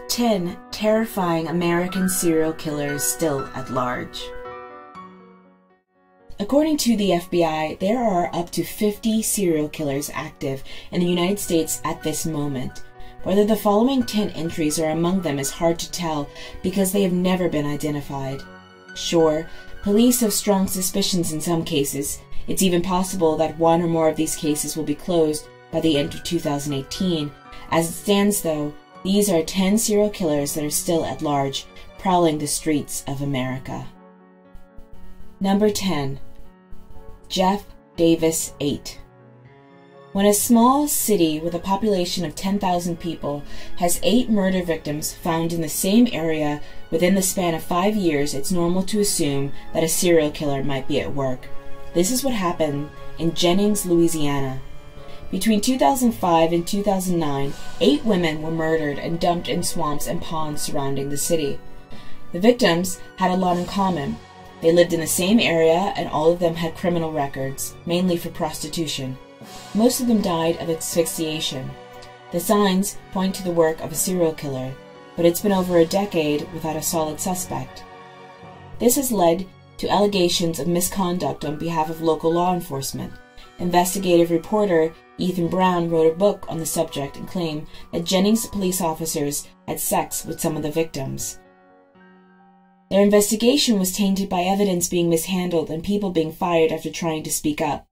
10 terrifying American serial killers still at large. According to the FBI, there are up to 50 serial killers active in the United States at this moment. Whether the following 10 entries are among them is hard to tell because they have never been identified. Sure, police have strong suspicions in some cases. It's even possible that one or more of these cases will be closed by the end of 2018. As it stands, though, these are 10 serial killers that are still at large, prowling the streets of America. Number 10. Jeff Davis 8. When a small city with a population of 10,000 people has 8 murder victims found in the same area within the span of 5 years, it's normal to assume that a serial killer might be at work. This is what happened in Jennings, Louisiana. Between 2005 and 2009, 8 women were murdered and dumped in swamps and ponds surrounding the city. The victims had a lot in common. They lived in the same area and all of them had criminal records, mainly for prostitution. Most of them died of asphyxiation. The signs point to the work of a serial killer, but it's been over a decade without a solid suspect. This has led to allegations of misconduct on behalf of local law enforcement. Investigative reporter Ethan Brown wrote a book on the subject and claimed that Jennings police officers had sex with some of the victims. Their investigation was tainted by evidence being mishandled and people being fired after trying to speak up.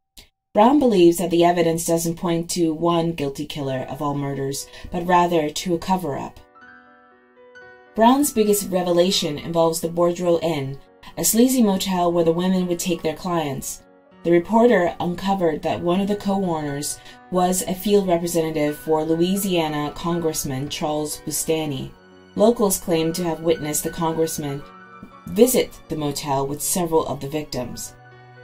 Brown believes that the evidence doesn't point to one guilty killer of all murders, but rather to a cover-up. Brown's biggest revelation involves the Boudreaux Inn, a sleazy motel where the women would take their clients. The reporter uncovered that one of the co-owners was a field representative for Louisiana Congressman Charles Bustani. Locals claimed to have witnessed the congressman visit the motel with several of the victims.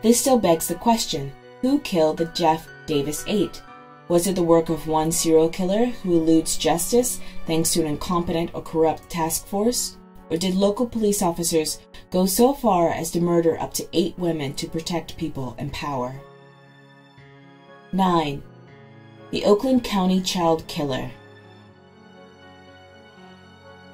This still begs the question, who killed the Jeff Davis 8? Was it the work of one serial killer who eludes justice thanks to an incompetent or corrupt task force? Or did local police officers go so far as to murder up to 8 women to protect people in power? 9. The Oakland County Child Killer.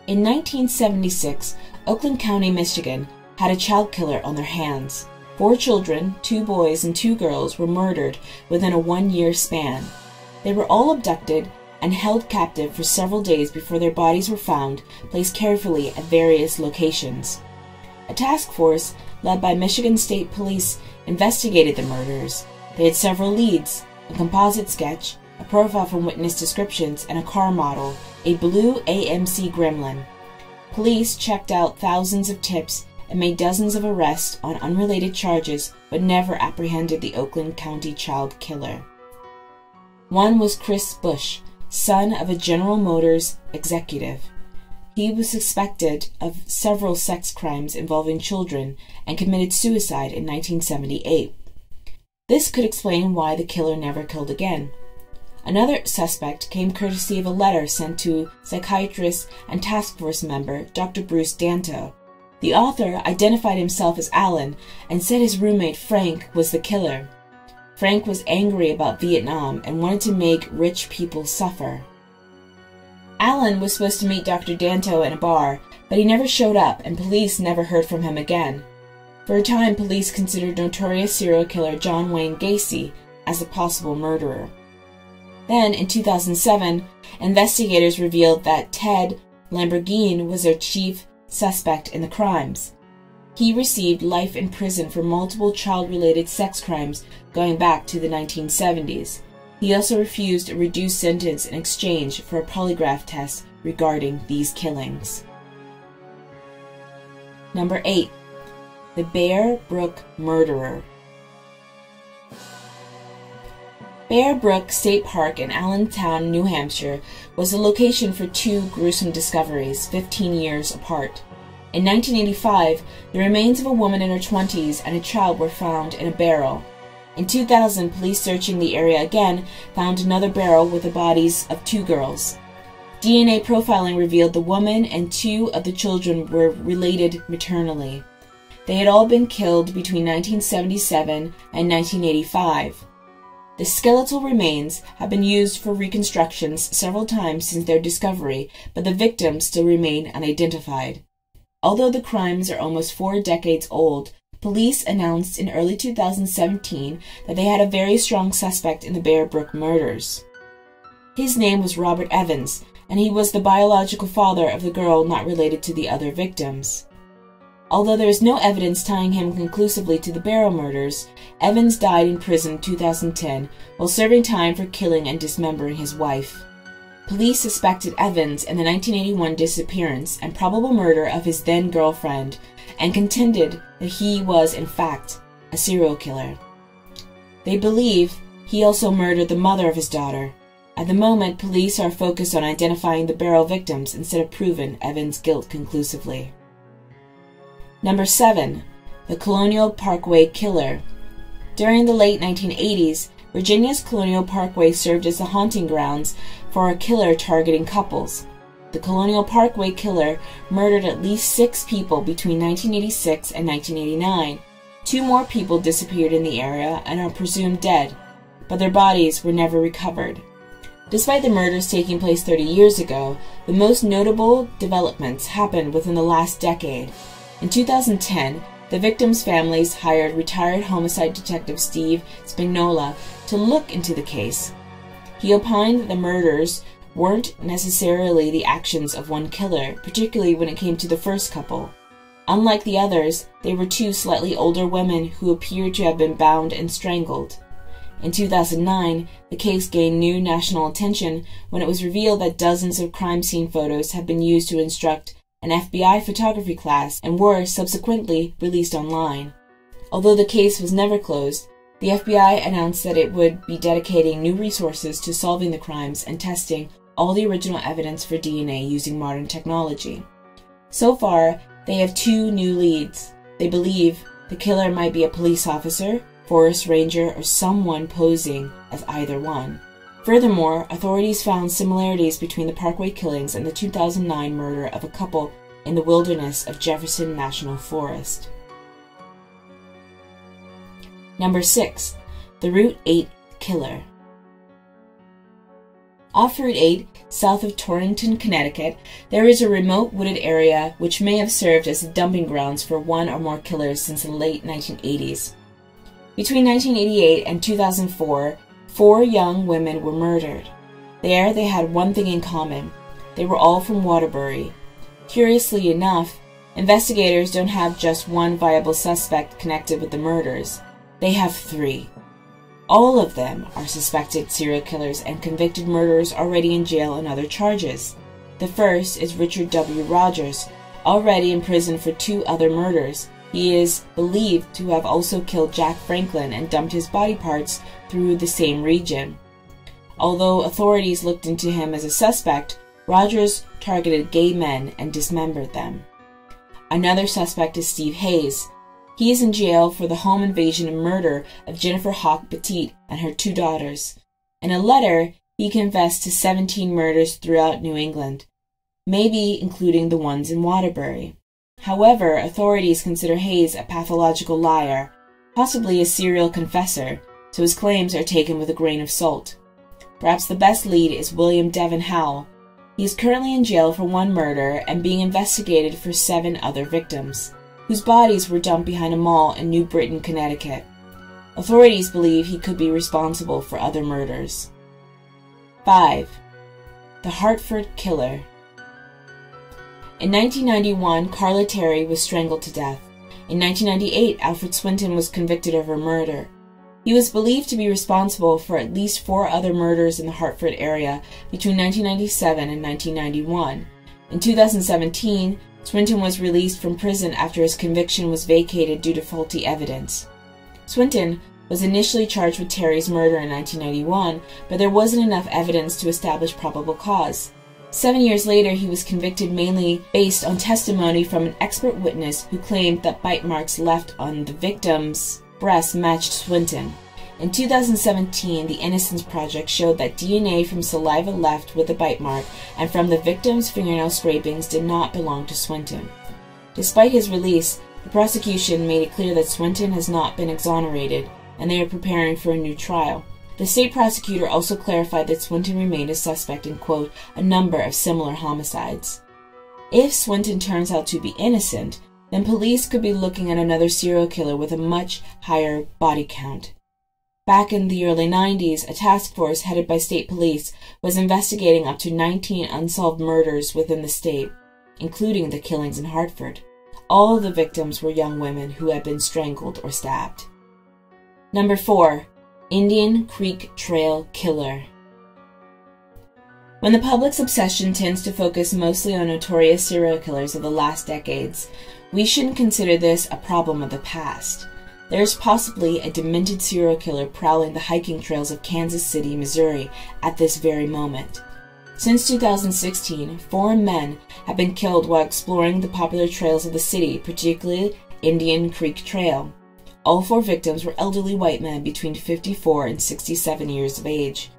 In 1976, Oakland County, Michigan, had a child killer on their hands. 4 children, 2 boys and 2 girls, were murdered within a 1-year span. They were all abducted and held captive for several days before their bodies were found, placed carefully at various locations. A task force, led by Michigan State Police, investigated the murders. They had several leads, a composite sketch, a profile from witness descriptions, and a car model, a blue AMC Gremlin. Police checked out thousands of tips and made dozens of arrests on unrelated charges, but never apprehended the Oakland County child killer. One was Chris Bush, son of a General Motors executive. He was suspected of several sex crimes involving children and committed suicide in 1978. This could explain why the killer never killed again. Another suspect came courtesy of a letter sent to psychiatrist and task force member Dr. Bruce Danto. The author identified himself as Alan and said his roommate Frank was the killer. Frank was angry about Vietnam and wanted to make rich people suffer. Alan was supposed to meet Dr. Danto in a bar, but he never showed up and police never heard from him again. For a time, police considered notorious serial killer John Wayne Gacy as a possible murderer. Then, in 2007, investigators revealed that Ted Lamborghini was their chief suspect in the crimes. He received life in prison for multiple child-related sex crimes going back to the 1970s. He also refused a reduced sentence in exchange for a polygraph test regarding these killings. Number 8. The Bear Brook Murderer. Bear Brook State Park in Allentown, New Hampshire, was the location for 2 gruesome discoveries 15 years apart. In 1985, the remains of a woman in her 20s and a child were found in a barrel. In 2000, police searching the area again found another barrel with the bodies of 2 girls. DNA profiling revealed the woman and 2 of the children were related maternally. They had all been killed between 1977 and 1985. The skeletal remains have been used for reconstructions several times since their discovery, but the victims still remain unidentified. Although the crimes are almost 4 decades old, police announced in early 2017 that they had a very strong suspect in the Brook murders. His name was Robert Evans, and he was the biological father of the girl not related to the other victims. Although there is no evidence tying him conclusively to the Barrow murders, Evans died in prison in 2010 while serving time for killing and dismembering his wife. Police suspected Evans in the 1981 disappearance and probable murder of his then-girlfriend and contended that he was, in fact, a serial killer. They believe he also murdered the mother of his daughter. At the moment, police are focused on identifying the Barrow victims instead of proving Evans' guilt conclusively. Number 7. The Colonial Parkway Killer. During the late 1980s, Virginia's Colonial Parkway served as the haunting grounds for a killer targeting couples. The Colonial Parkway Killer murdered at least 6 people between 1986 and 1989. 2 more people disappeared in the area and are presumed dead, but their bodies were never recovered. Despite the murders taking place 30 years ago, the most notable developments happened within the last decade. In 2010, the victims' families hired retired homicide detective Steve Spagnola to look into the case. He opined that the murders weren't necessarily the actions of one killer, particularly when it came to the first couple. Unlike the others, they were 2 slightly older women who appeared to have been bound and strangled. In 2009, the case gained new national attention when it was revealed that dozens of crime scene photos had been used to instruct an FBI photography class and were subsequently released online. Although the case was never closed, the FBI announced that it would be dedicating new resources to solving the crimes and testing all the original evidence for DNA using modern technology. So far, they have 2 new leads. They believe the killer might be a police officer, forest ranger, or someone posing as either one. Furthermore, authorities found similarities between the Parkway killings and the 2009 murder of a couple in the wilderness of Jefferson National Forest. Number 6. The Route 8 Killer. Off Route 8, south of Torrington, Connecticut, there is a remote wooded area which may have served as the dumping grounds for 1 or more killers since the late 1980s. Between 1988 and 2004, 4 young women were murdered. There they had one thing in common. They were all from Waterbury. Curiously enough, investigators don't have just one viable suspect connected with the murders. They have 3. All of them are suspected serial killers and convicted murderers already in jail on other charges. The first is Richard W. Rogers, already in prison for 2 other murders. He is believed to have also killed Jack Franklin and dumped his body parts through the same region. Although authorities looked into him as a suspect, Rogers targeted gay men and dismembered them. Another suspect is Steve Hayes. He is in jail for the home invasion and murder of Jennifer Hawk Petite and her 2 daughters. In a letter, he confessed to 17 murders throughout New England, maybe including the ones in Waterbury. However, authorities consider Hayes a pathological liar, possibly a serial confessor, so his claims are taken with a grain of salt. Perhaps the best lead is William Devon Howell. He is currently in jail for 1 murder and being investigated for 7 other victims, whose bodies were dumped behind a mall in New Britain, Connecticut. Authorities believe he could be responsible for other murders. 5. The Hartford Killer. In 1991, Carla Terry was strangled to death. In 1998, Alfred Swinton was convicted of her murder. He was believed to be responsible for at least 4 other murders in the Hartford area between 1997 and 1991. In 2017, Swinton was released from prison after his conviction was vacated due to faulty evidence. Swinton was initially charged with Terry's murder in 1991, but there wasn't enough evidence to establish probable cause. 7 years later, he was convicted mainly based on testimony from an expert witness who claimed that bite marks left on the victim's breast matched Swinton. In 2017, the Innocence Project showed that DNA from saliva left with the bite mark and from the victim's fingernail scrapings did not belong to Swinton. Despite his release, the prosecution made it clear that Swinton has not been exonerated, and they are preparing for a new trial. The The state prosecutor also clarified that Swinton remained a suspect in, quote, a number of similar homicides. If Swinton turns out to be innocent, then police could be looking at another serial killer with a much higher body count. Back in the early 90s, a task force headed by state police was investigating up to 19 unsolved murders within the state, including the killings in Hartford. All of the victims were young women who had been strangled or stabbed. Number 4. Indian Creek Trail Killer. When the public's obsession tends to focus mostly on notorious serial killers of the last decades, we shouldn't consider this a problem of the past. There is possibly a demented serial killer prowling the hiking trails of Kansas City, Missouri at this very moment. Since 2016, 4 men have been killed while exploring the popular trails of the city, particularly Indian Creek Trail. All 4 victims were elderly white men between 54 and 67 years of age.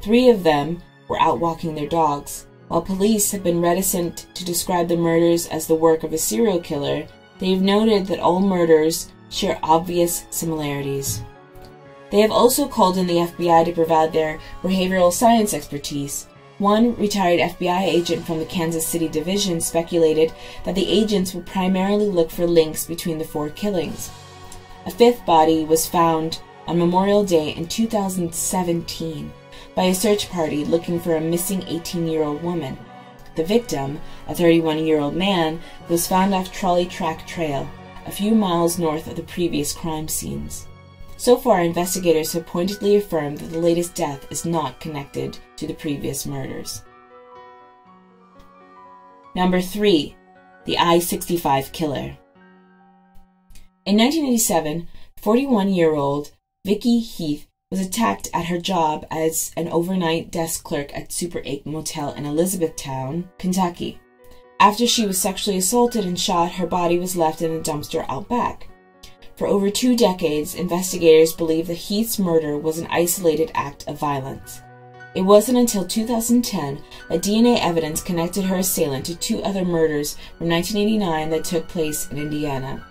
3 of them were out walking their dogs. While police have been reticent to describe the murders as the work of a serial killer, they have noted that all murders share obvious similarities. They have also called in the FBI to provide their behavioral science expertise. One retired FBI agent from the Kansas City division speculated that the agents would primarily look for links between the 4 killings. A 5th body was found on Memorial Day in 2017 by a search party looking for a missing 18-year-old woman. The victim, a 31-year-old man, was found off Trolley Track Trail, a few miles north of the previous crime scenes. So far, investigators have pointedly affirmed that the latest death is not connected to the previous murders. Number 3. The I65 Killer. In 1987, 41-year-old Vicky Heath was attacked at her job as an overnight desk clerk at Super 8 Motel in Elizabethtown, Kentucky. After she was sexually assaulted and shot, her body was left in a dumpster out back. For over 2 decades, investigators believe that Heath's murder was an isolated act of violence. It wasn't until 2010 that DNA evidence connected her assailant to 2 other murders from 1989 that took place in Indiana.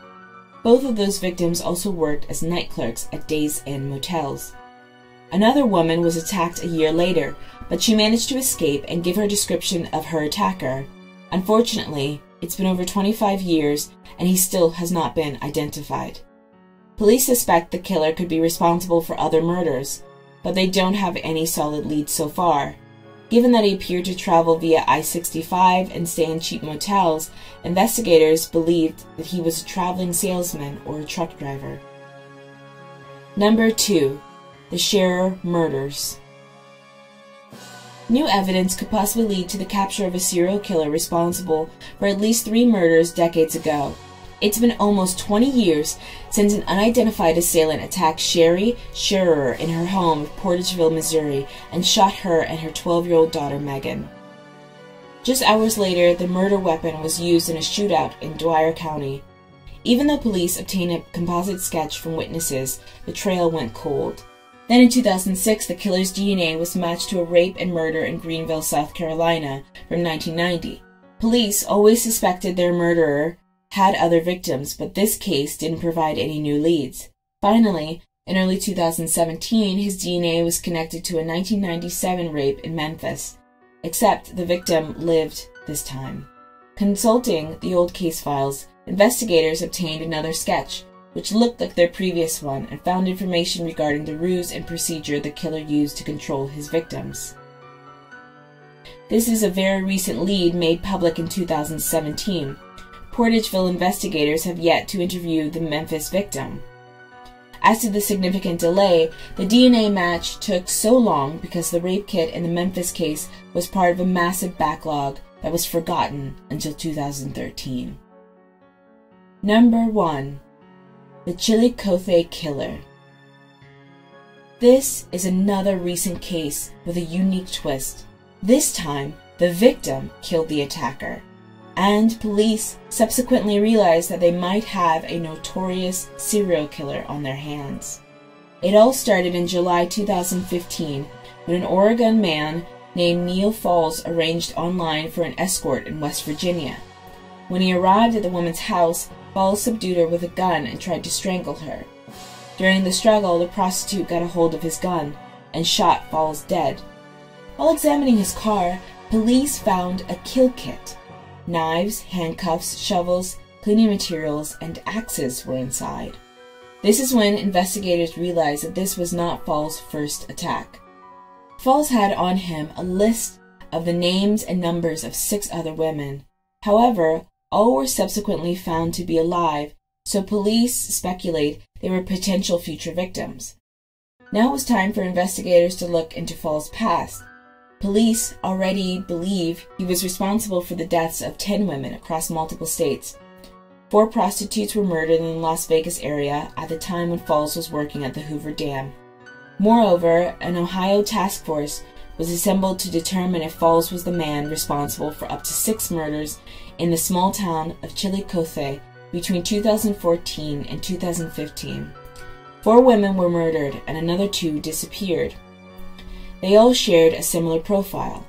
Both of those victims also worked as night clerks at Days Inn motels. Another woman was attacked a year later, but she managed to escape and give her description of her attacker. Unfortunately, it's been over 25 years and he still has not been identified. Police suspect the killer could be responsible for other murders, but they don't have any solid leads so far. Given that he appeared to travel via I65 and stay in cheap motels, investigators believed that he was a traveling salesman or a truck driver. Number 2. The Sher Murders. New evidence could possibly lead to the capture of a serial killer responsible for at least 3 murders decades ago. It's been almost 20 years since an unidentified assailant attacked Sherry Scherer in her home of Portageville, Missouri, and shot her and her 12-year-old daughter, Megan. Just hours later, the murder weapon was used in a shootout in Dwyer County. Even though police obtained a composite sketch from witnesses, the trail went cold. Then in 2006, the killer's DNA was matched to a rape and murder in Greenville, South Carolina from 1990. Police always suspected their murderer had other victims, but this case didn't provide any new leads. Finally, in early 2017, his DNA was connected to a 1997 rape in Memphis, except the victim lived this time. Consulting the old case files, investigators obtained another sketch, which looked like their previous one, and found information regarding the ruse and procedure the killer used to control his victims. This is a very recent lead made public in 2017. Portageville investigators have yet to interview the Memphis victim. As to the significant delay, the DNA match took so long because the rape kit in the Memphis case was part of a massive backlog that was forgotten until 2013. Number 1. The Chillicothe Killer. This is another recent case with a unique twist. This time, the victim killed the attacker, and police subsequently realized that they might have a notorious serial killer on their hands. It all started in July 2015 when an Oregon man named Neil Falls arranged online for an escort in West Virginia. When he arrived at the woman's house, Falls subdued her with a gun and tried to strangle her. During the struggle, the prostitute got a hold of his gun. and shot Falls dead. While examining his car, police found a kill kit. Knives, handcuffs, shovels, cleaning materials, and axes were inside. This is when investigators realized that this was not Falls' first attack. Falls had on him a list of the names and numbers of 6 other women. However, all were subsequently found to be alive, so police speculate they were potential future victims. Now it was time for investigators to look into Falls' past. Police already believe he was responsible for the deaths of 10 women across multiple states. 4 prostitutes were murdered in the Las Vegas area at the time when Falls was working at the Hoover Dam. Moreover, an Ohio task force was assembled to determine if Falls was the man responsible for up to 6 murders in the small town of Chillicothe between 2014 and 2015. 4 women were murdered and another 2 disappeared. They all shared a similar profile.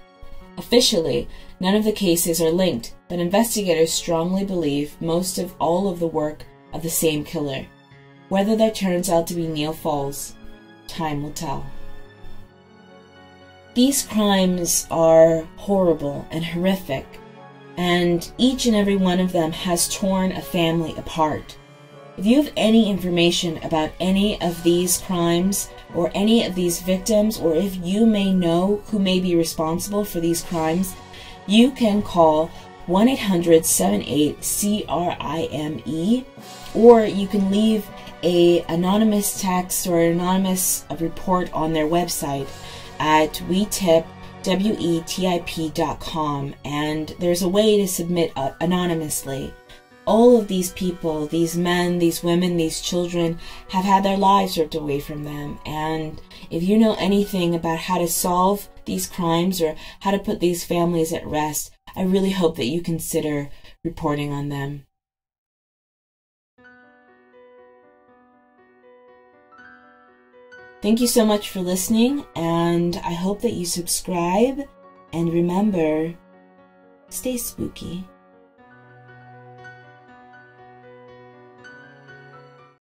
Officially, none of the cases are linked, but investigators strongly believe most of all of the work of the same killer. Whether that turns out to be Neil Falls, time will tell. These crimes are horrible and horrific, and each and every one of them has torn a family apart. If you have any information about any of these crimes or any of these victims, or if you may know who may be responsible for these crimes, you can call 1-800-78-CRIME, or you can leave an anonymous text or an anonymous report on their website at wetip.com, and there's a way to submit anonymously. All of these people, these men, these women, these children, have had their lives ripped away from them. And if you know anything about how to solve these crimes or how to put these families at rest, I really hope that you consider reporting on them. Thank you so much for listening, and I hope that you subscribe, and remember, stay spooky.